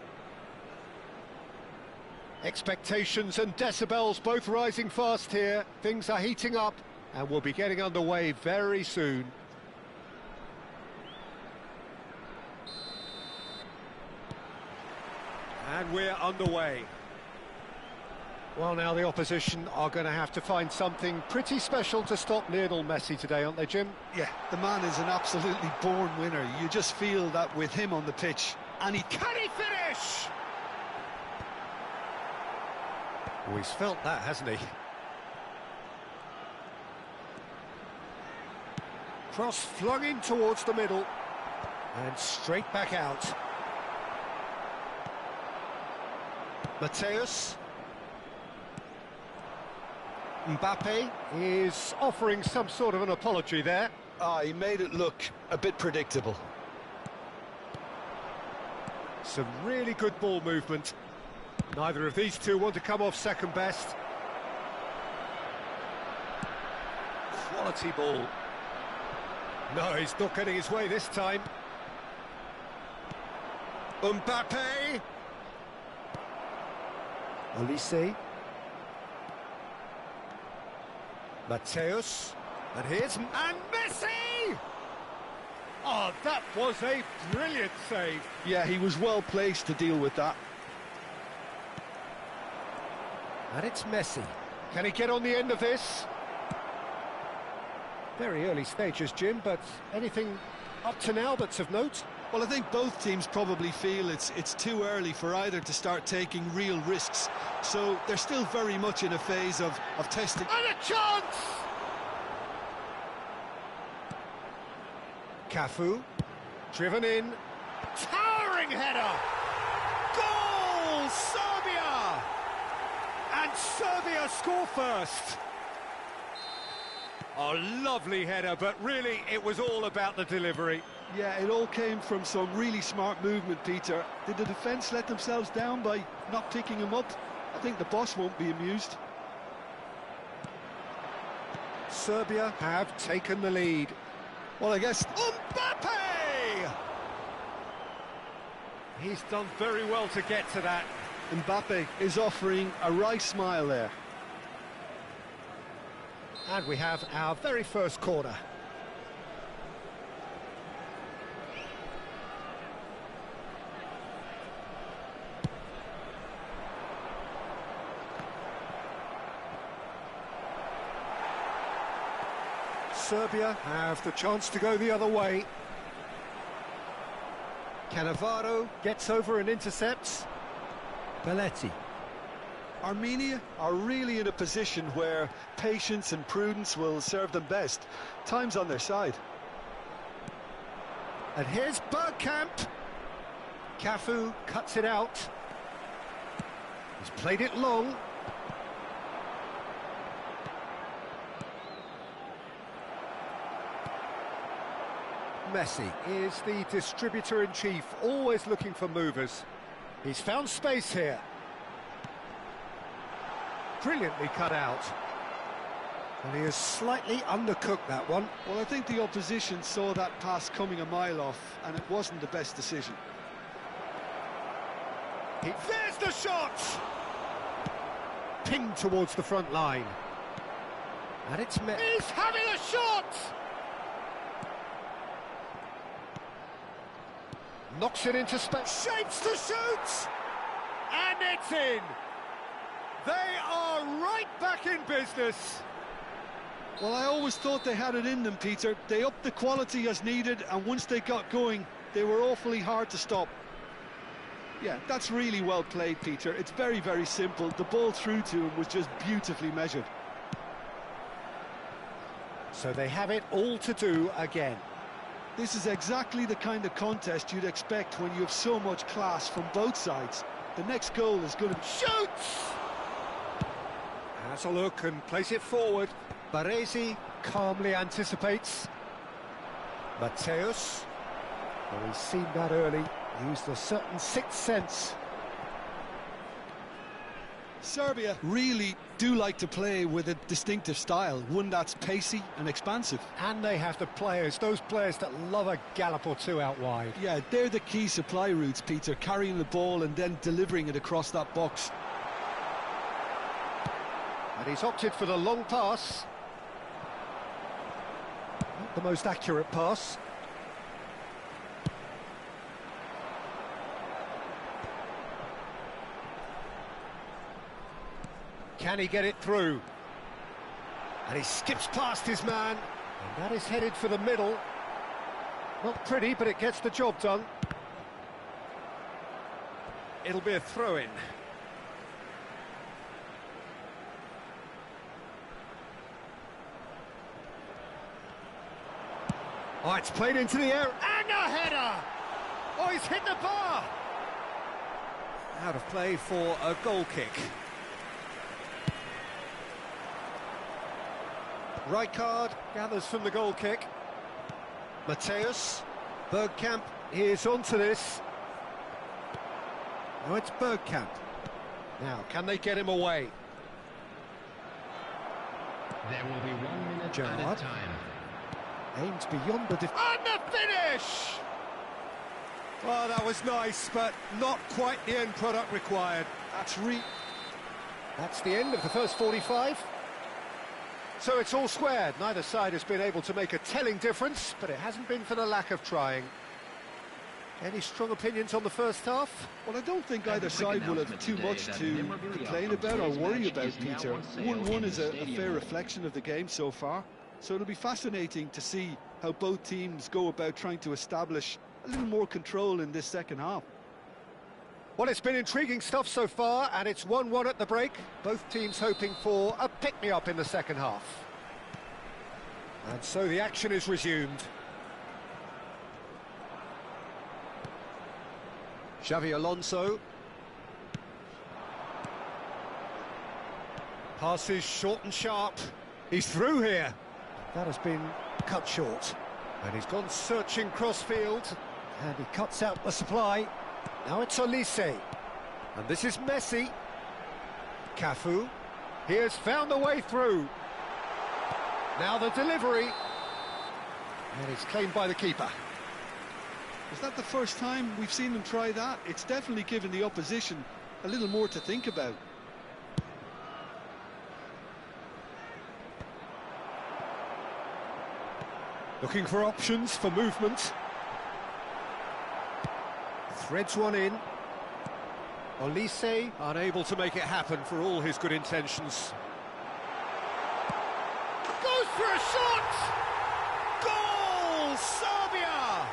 Expectations and decibels both rising fast here. Things are heating up and we'll be getting underway very soon. And we're underway. Well, now the opposition are going to have to find something pretty special to stop Lionel Messi today, aren't they, Jim? Yeah, the man is an absolutely born winner. You just feel that with him on the pitch. And Can he finish? Oh, he's felt that, hasn't he? Cross flung in towards the middle. And straight back out. Mateus. Mbappe is offering some sort of an apology there. he made it look a bit predictable. Some really good ball movement. Neither of these two want to come off second best. Quality ball. No, he's not getting his way this time. Mbappe. Olise. Mateus. And here's... And Messi! Oh, that was a brilliant save. Yeah, he was well placed to deal with that. And it's Messi. Can he get on the end of this? Very early stages, Jim, but anything up to now that's of note? Well, I think both teams probably feel it's too early for either to start taking real risks. So they're still very much in a phase of testing. And a chance! Cafu, driven in, towering header! Goal! Serbia! And Serbia score first! Oh, lovely header, but really it was all about the delivery. Yeah, it all came from some really smart movement, Peter. Did the defence let themselves down by not picking him up? I think the boss won't be amused. Serbia have taken the lead. Well, I guess... Mbappe! He's done very well to get to that. Mbappe is offering a wry smile there. And we have our very first corner. Serbia have the chance to go the other way. Cannavaro gets over and intercepts. Belletti. Armenia are really in a position where patience and prudence will serve them best. Time's on their side. And here's Bergkamp. Cafu cuts it out. He's played it long. Messi is the distributor-in-chief, always looking for movers. He's found space here. Brilliantly cut out. And he has slightly undercooked that one. Well, I think the opposition saw that pass coming a mile off, and it wasn't the best decision. There's the shot! Pinged towards the front line. And it's Messi. He's having a shot! Knocks it into space. Shapes to shoot! And it's in! They are right back in business. Well, I always thought they had it in them, Peter. They upped the quality as needed, and once they got going, they were awfully hard to stop. Yeah, that's really well played, Peter. It's very, very simple. The ball through to him was just beautifully measured. So they have it all to do again. This is exactly the kind of contest you'd expect when you have so much class from both sides. The next goal is going to... Shoots! Has a look and plays it forward. Baresi calmly anticipates. Mateus. Well, he's seen that early. Used a certain sixth sense. Serbia really do like to play with a distinctive style, one that's pacey and expansive. And they have the players, those players that love a gallop or two out wide. Yeah, they're the key supply routes, Peter, carrying the ball and then delivering it across that box. And he's opted for the long pass. Not the most accurate pass. Can he get it through? And he skips past his man. And that is headed for the middle. Not pretty, but it gets the job done. It'll be a throw-in. Oh, it's played into the air, and a header! Oh, he's hit the bar! Out of play for a goal kick. Rijkaard gathers from the goal kick. Matthäus. Bergkamp is onto this. Now it's Bergkamp. Now, can they get him away? There will be 1 minute Gerrard. added time. Aims beyond the and the finish! Well, that was nice, but not quite the end product required. That's the end of the first 45. So it's all squared. Neither side has been able to make a telling difference, but it hasn't been for the lack of trying. Any strong opinions on the first half? Well, I don't think either side will have too much to complain about or worry about, Peter. 1-1 is a fair reflection of the game so far, so it'll be fascinating to see how both teams go about trying to establish a little more control in this second half. Well, it's been intriguing stuff so far, and it's 1-1 at the break. Both teams hoping for a pick-me-up in the second half. And so the action is resumed. Xavi Alonso. Passes short and sharp. He's through here. That has been cut short. And he's gone searching cross-field. And he cuts out the supply. Now it's Olise. And this is Messi. Cafu. He has found the way through. Now the delivery. And it's claimed by the keeper. Is that the first time we've seen them try that? It's definitely given the opposition a little more to think about. Looking for options for movement. Threads one in. Olise unable to make it happen for all his good intentions. Goes for a shot! Goal! Serbia!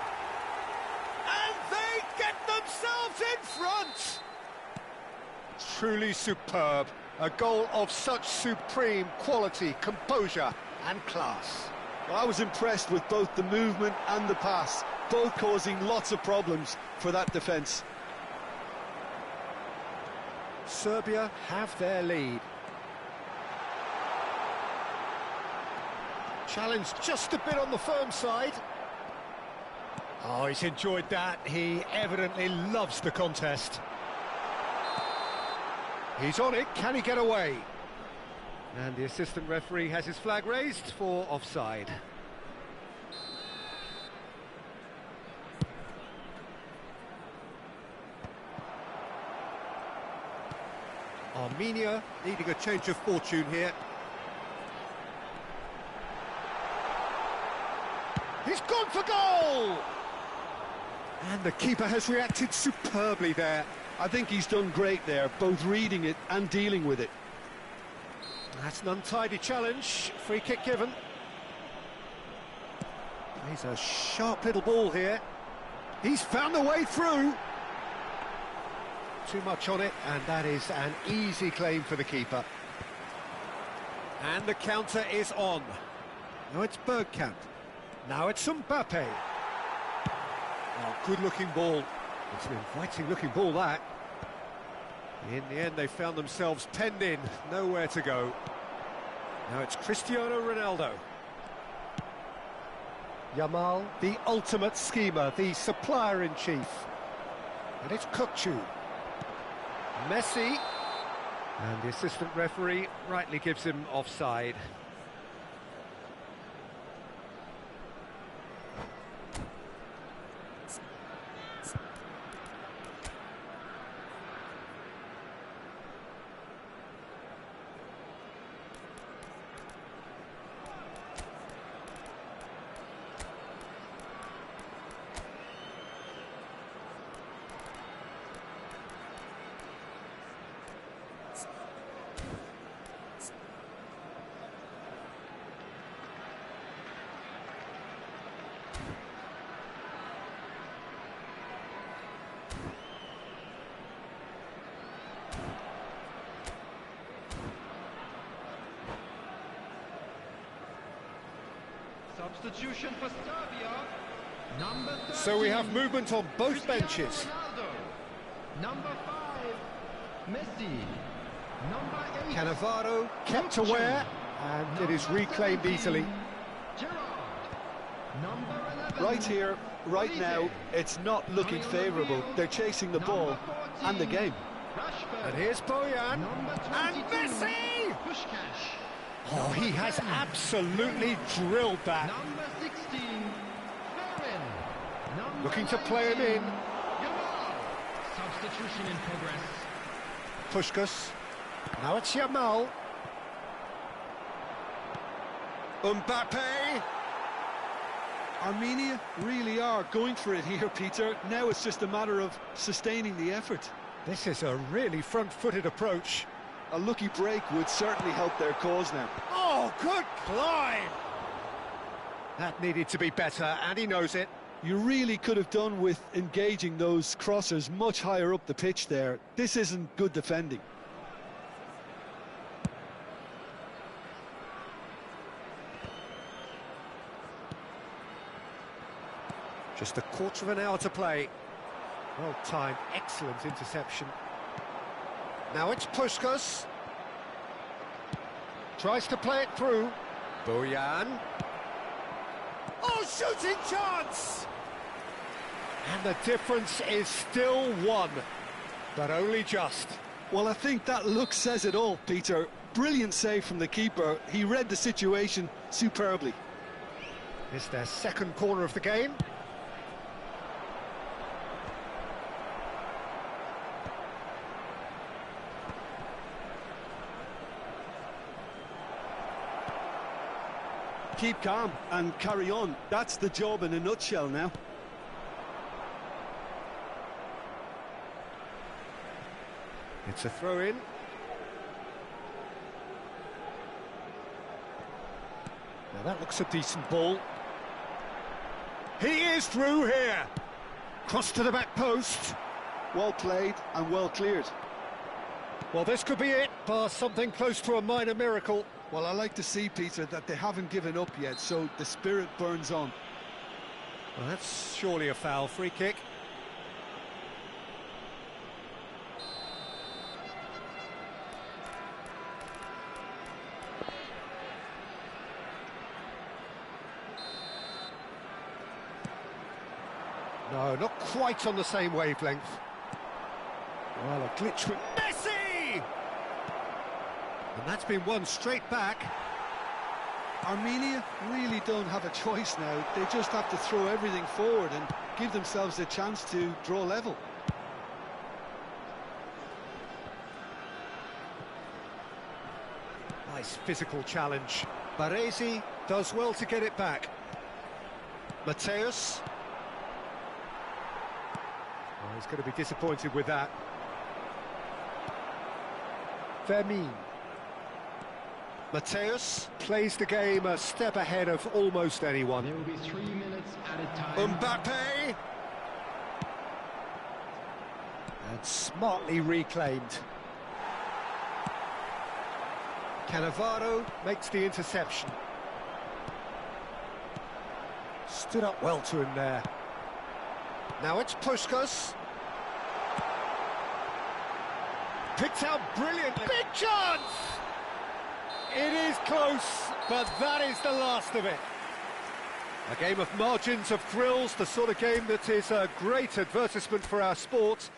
And they get themselves in front! Truly superb. A goal of such supreme quality, composure and class. Well, I was impressed with both the movement and the pass, both causing lots of problems for that defence. Serbia have their lead. Challenge just a bit on the firm side. Oh, he's enjoyed that. He evidently loves the contest. He's on it. Can he get away? And the assistant referee has his flag raised for offside. Armenia needing a change of fortune here. He's gone for goal! And the keeper has reacted superbly there. I think he's done great there, both reading it and dealing with it. That's an untidy challenge. Free kick given. He's a sharp little ball here. He's found the way through. Too much on it, and that is an easy claim for the keeper. And the counter is on. Now it's Bergkamp. Now it's Mbappe. Oh, good-looking ball. It's an inviting-looking ball, that. In the end, they found themselves penned in, nowhere to go. Now it's Cristiano Ronaldo. Yamal, the ultimate schemer, the supplier-in-chief. And it's Kukçu. Messi. And the assistant referee rightly gives him offside. Substitution for Serbia. Number 13. So we have movement on both Cristiano benches. Ronaldo. Number 5, Messi. Number 8. Cannavaro kept aware, and it is reclaimed easily. Gerrard. Number 11. Right here, right now, it's not looking favourable. They're chasing the ball and the game. Rashford. And here's Bojan, Number and 22. Messi! Puskás. Oh, he has absolutely drilled that. Number 16, Ferrin. Number Looking to play him in. 19, Yamal. Substitution in progress. Puskás. Now it's Yamal. Mbappe. Armenia really are going for it here, Peter. Now it's just a matter of sustaining the effort. This is a really front-footed approach. A lucky break would certainly help their cause now. Oh, good climb! That needed to be better, and he knows it. You really could have done with engaging those crossers much higher up the pitch there. This isn't good defending. Just a quarter of an hour to play. Well timed, excellent interception. Now it's Puskás. Tries to play it through. Bojan. Oh, shooting chance! And the difference is still one, but only just. Well, I think that look says it all, Peter. Brilliant save from the keeper. He read the situation superbly. It's their second corner of the game. Keep calm and carry on. That's the job in a nutshell now. It's a throw-in. Now that looks a decent ball. He is through here. Cross to the back post. Well played and well cleared. Well, this could be it, bar something close to a minor miracle. Well, I like to see, Peter, that they haven't given up yet, so the spirit burns on. Well, that's surely a foul. Free kick. No, not quite on the same wavelength. Well, a glitch with Messi! And that's been won straight back. Armenia really don't have a choice now. They just have to throw everything forward and give themselves a chance to draw level. Nice physical challenge. Baresi does well to get it back. Mateus. Oh, he's going to be disappointed with that. Fermin. Mateus plays the game a step ahead of almost anyone. There will be 3 minutes added time. Mbappe! And smartly reclaimed. Cannavaro makes the interception. Stood up well to him there. Now it's Puskás. Picked out brilliantly. Big chance! It is close, but that is the last of it. A game of margins, of thrills, the sort of game that is a great advertisement for our sport.